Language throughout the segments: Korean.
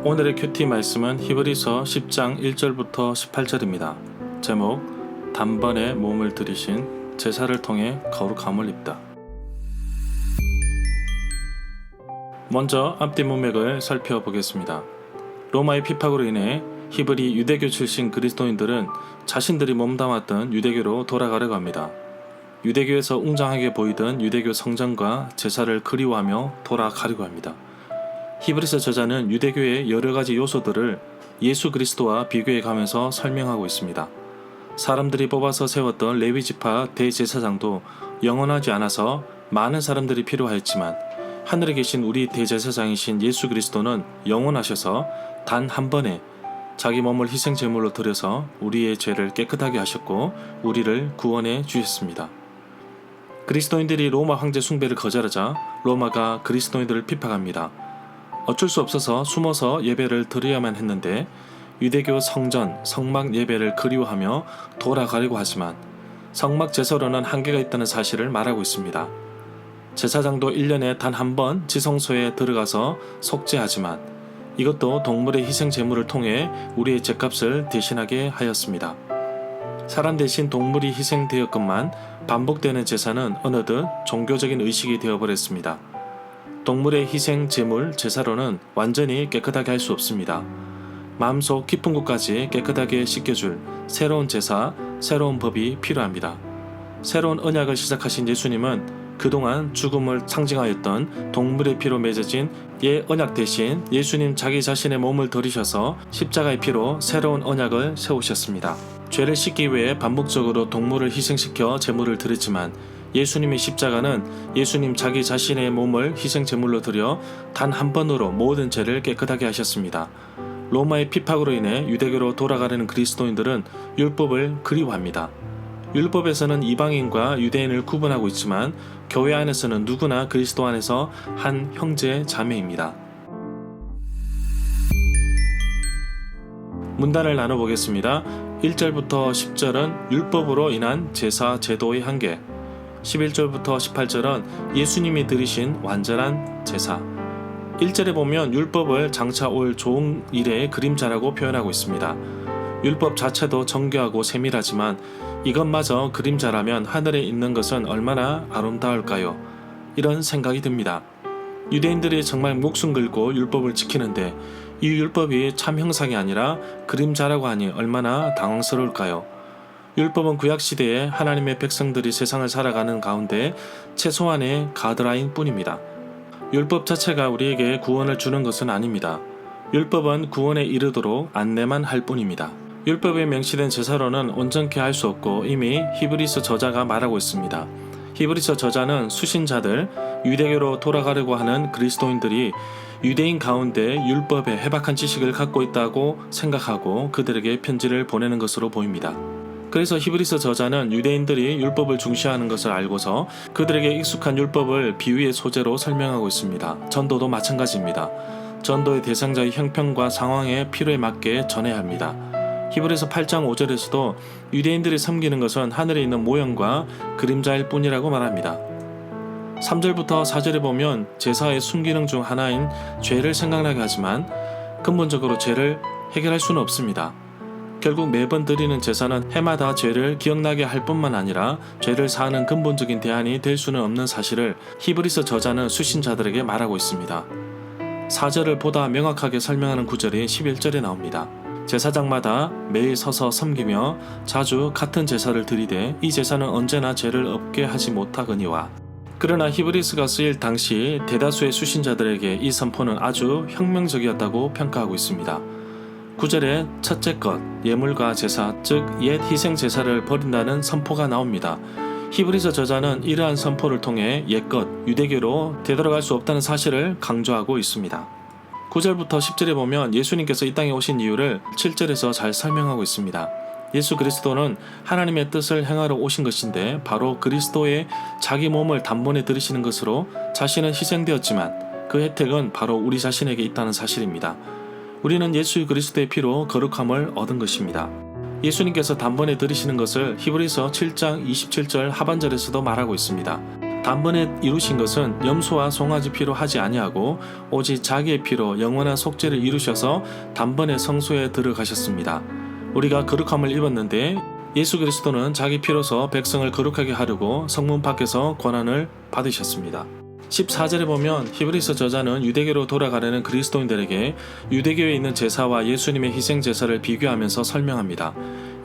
오늘의 큐티 말씀은 히브리서 10장 1절부터 18절입니다. 제목, 단번에 몸을 들이신 제사를 통해 거룩함을 입다. 먼저 앞뒤 문맥을 살펴보겠습니다. 로마의 핍박으로 인해 히브리 유대교 출신 그리스도인들은 자신들이 몸담았던 유대교로 돌아가려고 합니다. 유대교에서 웅장하게 보이던 유대교 성전과 제사를 그리워하며 돌아가려고 합니다. 히브리서 저자는 유대교의 여러가지 요소들을 예수 그리스도와 비교해 가면서 설명하고 있습니다. 사람들이 뽑아서 세웠던 레위지파 대제사장도 영원하지 않아서 많은 사람들이 필요하였지만 하늘에 계신 우리 대제사장이신 예수 그리스도는 영원하셔서 단 한 번에 자기 몸을 희생제물로 드려서 우리의 죄를 깨끗하게 하셨고 우리를 구원해 주셨습니다. 그리스도인들이 로마 황제 숭배를 거절하자 로마가 그리스도인들을 핍박합니다. 어쩔 수 없어서 숨어서 예배를 드려야만 했는데 유대교 성전, 성막 예배를 그리워하며 돌아가려고 하지만 성막 제사로는 한계가 있다는 사실을 말하고 있습니다. 제사장도 1년에 단 한 번 지성소에 들어가서 속죄하지만 이것도 동물의 희생 제물을 통해 우리의 죄값을 대신하게 하였습니다. 사람 대신 동물이 희생되었건만 반복되는 제사는 어느덧 종교적인 의식이 되어버렸습니다. 동물의 희생 제물 제사로는 완전히 깨끗하게 할 수 없습니다. 마음속 깊은 곳까지 깨끗하게 씻겨줄 새로운 제사, 새로운 법이 필요합니다. 새로운 언약을 시작하신 예수님은 그동안 죽음을 상징하였던 동물의 피로 맺어진 옛 언약 대신 예수님 자기 자신의 몸을 들이셔서 십자가의 피로 새로운 언약을 세우셨습니다. 죄를 씻기 위해 반복적으로 동물을 희생시켜 제물을 드렸지만 예수님의 십자가는 예수님 자기 자신의 몸을 희생 제물로 드려 단 한 번으로 모든 죄를 깨끗하게 하셨습니다. 로마의 핍박으로 인해 유대교로 돌아가려는 그리스도인들은 율법을 그리워합니다. 율법에서는 이방인과 유대인을 구분하고 있지만 교회 안에서는 누구나 그리스도 안에서 한 형제 자매입니다. 문단을 나눠보겠습니다. 1절부터 10절은 율법으로 인한 제사 제도의 한계, 11절부터 18절은 예수님이 드리신 완전한 제사. 1절에 보면 율법을 장차 올 좋은 일의 그림자라고 표현하고 있습니다. 율법 자체도 정교하고 세밀하지만 이것마저 그림자라면 하늘에 있는 것은 얼마나 아름다울까요? 이런 생각이 듭니다. 유대인들이 정말 목숨 걸고 율법을 지키는데 이 율법이 참 형상이 아니라 그림자라고 하니 얼마나 당황스러울까요? 율법은 구약시대에 하나님의 백성들이 세상을 살아가는 가운데 최소한의 가드라인 뿐입니다. 율법 자체가 우리에게 구원을 주는 것은 아닙니다. 율법은 구원에 이르도록 안내만 할 뿐입니다. 율법에 명시된 제사로는 온전케 할 수 없고 이미 히브리서 저자가 말하고 있습니다. 히브리서 저자는 수신자들, 유대교로 돌아가려고 하는 그리스도인들이 유대인 가운데 율법에 해박한 지식을 갖고 있다고 생각하고 그들에게 편지를 보내는 것으로 보입니다. 그래서 히브리서 저자는 유대인들이 율법을 중시하는 것을 알고서 그들에게 익숙한 율법을 비유의 소재로 설명하고 있습니다. 전도도 마찬가지입니다. 전도의 대상자의 형편과 상황의 필요에 맞게 전해야 합니다. 히브리서 8장 5절에서도 유대인들이 섬기는 것은 하늘에 있는 모형과 그림자일 뿐이라고 말합니다. 3절부터 4절에 보면 제사의 순기능 중 하나인 죄를 생각나게 하지만 근본적으로 죄를 해결할 수는 없습니다. 결국 매번 드리는 제사는 해마다 죄를 기억나게 할 뿐만 아니라 죄를 사하는 근본적인 대안이 될 수는 없는 사실을 히브리서 저자는 수신자들에게 말하고 있습니다. 4절을 보다 명확하게 설명하는 구절이 11절에 나옵니다. 제사장마다 매일 서서 섬기며 자주 같은 제사를 드리되 이 제사는 언제나 죄를 없게 하지 못하거니와. 그러나 히브리서가 쓰일 당시 대다수의 수신자들에게 이 선포는 아주 혁명적이었다고 평가하고 있습니다. 9절에 첫째 것, 예물과 제사, 즉 옛 희생 제사를 버린다는 선포가 나옵니다. 히브리서 저자는 이러한 선포를 통해 옛것, 유대교로 되돌아갈 수 없다는 사실을 강조하고 있습니다. 9절부터 10절에 보면 예수님께서 이 땅에 오신 이유를 7절에서 잘 설명하고 있습니다. 예수 그리스도는 하나님의 뜻을 행하러 오신 것인데 바로 그리스도의 자기 몸을 단번에 들이시는 것으로 자신은 희생되었지만 그 혜택은 바로 우리 자신에게 있다는 사실입니다. 우리는 예수 그리스도의 피로 거룩함을 얻은 것입니다. 예수님께서 단번에 들이시는 것을 히브리서 7장 27절 하반절에서도 말하고 있습니다. 단번에 이루신 것은 염소와 송아지 피로 하지 아니하고 오직 자기의 피로 영원한 속죄를 이루셔서 단번에 성소에 들어가셨습니다. 우리가 거룩함을 입었는데 예수 그리스도는 자기 피로서 백성을 거룩하게 하려고 성문 밖에서 권한을 받으셨습니다. 14절에 보면 히브리서 저자는 유대교로 돌아가려는 그리스도인들에게 유대교에 있는 제사와 예수님의 희생 제사를 비교하면서 설명합니다.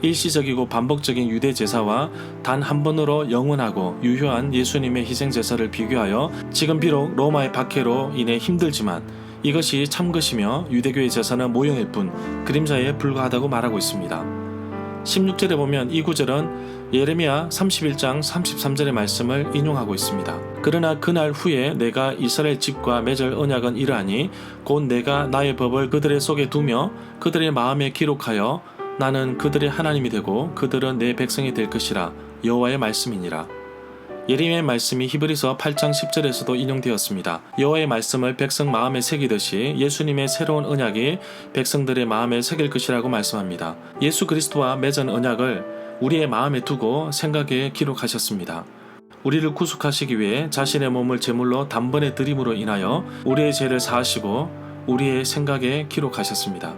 일시적이고 반복적인 유대 제사와 단 한 번으로 영원하고 유효한 예수님의 희생 제사를 비교하여 지금 비록 로마의 박해로 인해 힘들지만 이것이 참 것이며 유대교의 제사는 모형일 뿐 그림자에 불과하다고 말하고 있습니다. 16절에 보면 이 구절은 예레미야 31장 33절의 말씀을 인용하고 있습니다. 그러나 그날 후에 내가 이스라엘 집과 맺을 언약은 이러하니 곧 내가 나의 법을 그들의 속에 두며 그들의 마음에 기록하여 나는 그들의 하나님이 되고 그들은 내 백성이 될 것이라 여호와의 말씀이니라. 예레미야의 말씀이 히브리서 8장 10절에서도 인용되었습니다. 여호와의 말씀을 백성 마음에 새기듯이 예수님의 새로운 언약이 백성들의 마음에 새길 것이라고 말씀합니다. 예수 그리스도와 맺은 언약을 우리의 마음에 두고 생각에 기록하셨습니다. 우리를 구속하시기 위해 자신의 몸을 제물로 단번에 드림으로 인하여 우리의 죄를 사하시고 우리의 생각에 기록하셨습니다.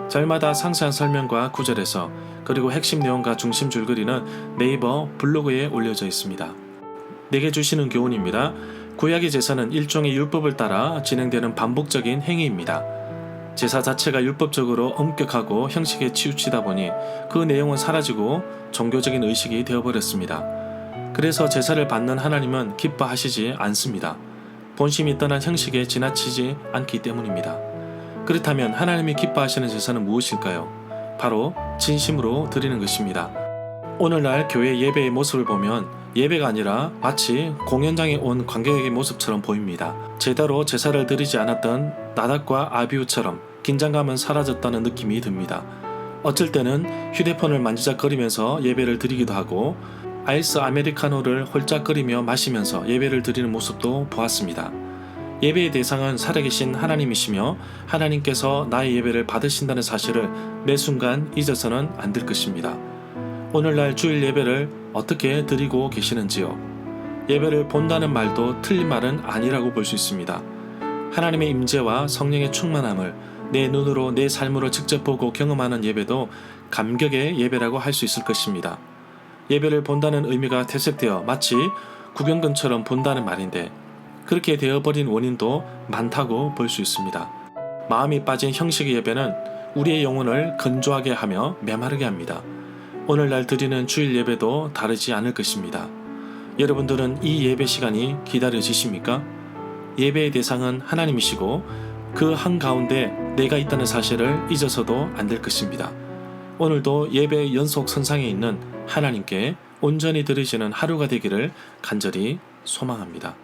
절마다 상세한 설명과 구절에서 그리고 핵심 내용과 중심 줄거리는 네이버 블로그에 올려져 있습니다. 내게 주시는 교훈입니다. 구약의 제사는 일종의 율법을 따라 진행되는 반복적인 행위입니다. 제사 자체가 율법적으로 엄격하고 형식에 치우치다 보니 그 내용은 사라지고 종교적인 의식이 되어버렸습니다. 그래서 제사를 받는 하나님은 기뻐하시지 않습니다. 본심이 떠난 형식에 지나치지 않기 때문입니다. 그렇다면 하나님이 기뻐하시는 제사는 무엇일까요? 바로 진심으로 드리는 것입니다. 오늘날 교회 예배의 모습을 보면 예배가 아니라 마치 공연장에 온 관객의 모습처럼 보입니다. 제대로 제사를 드리지 않았던 나답과 아비후처럼 긴장감은 사라졌다는 느낌이 듭니다. 어쩔 때는 휴대폰을 만지작거리면서 예배를 드리기도 하고 아이스 아메리카노를 홀짝거리며 마시면서 예배를 드리는 모습도 보았습니다. 예배의 대상은 살아계신 하나님이시며 하나님께서 나의 예배를 받으신다는 사실을 매 순간 잊어서는 안 될 것입니다. 오늘날 주일 예배를 어떻게 드리고 계시는지요? 예배를 본다는 말도 틀린 말은 아니라고 볼 수 있습니다. 하나님의 임재와 성령의 충만함을 내 눈으로 내 삶으로 직접 보고 경험하는 예배도 감격의 예배라고 할 수 있을 것입니다. 예배를 본다는 의미가 퇴색되어 마치 구경꾼처럼 본다는 말인데 그렇게 되어버린 원인도 많다고 볼 수 있습니다. 마음이 빠진 형식의 예배는 우리의 영혼을 건조하게 하며 메마르게 합니다. 오늘날 드리는 주일 예배도 다르지 않을 것입니다. 여러분들은 이 예배 시간이 기다려지십니까? 예배의 대상은 하나님이시고 그 한가운데 내가 있다는 사실을 잊어서도 안 될 것입니다. 오늘도 예배의 연속 선상에 있는 하나님께 온전히 드리시는 하루가 되기를 간절히 소망합니다.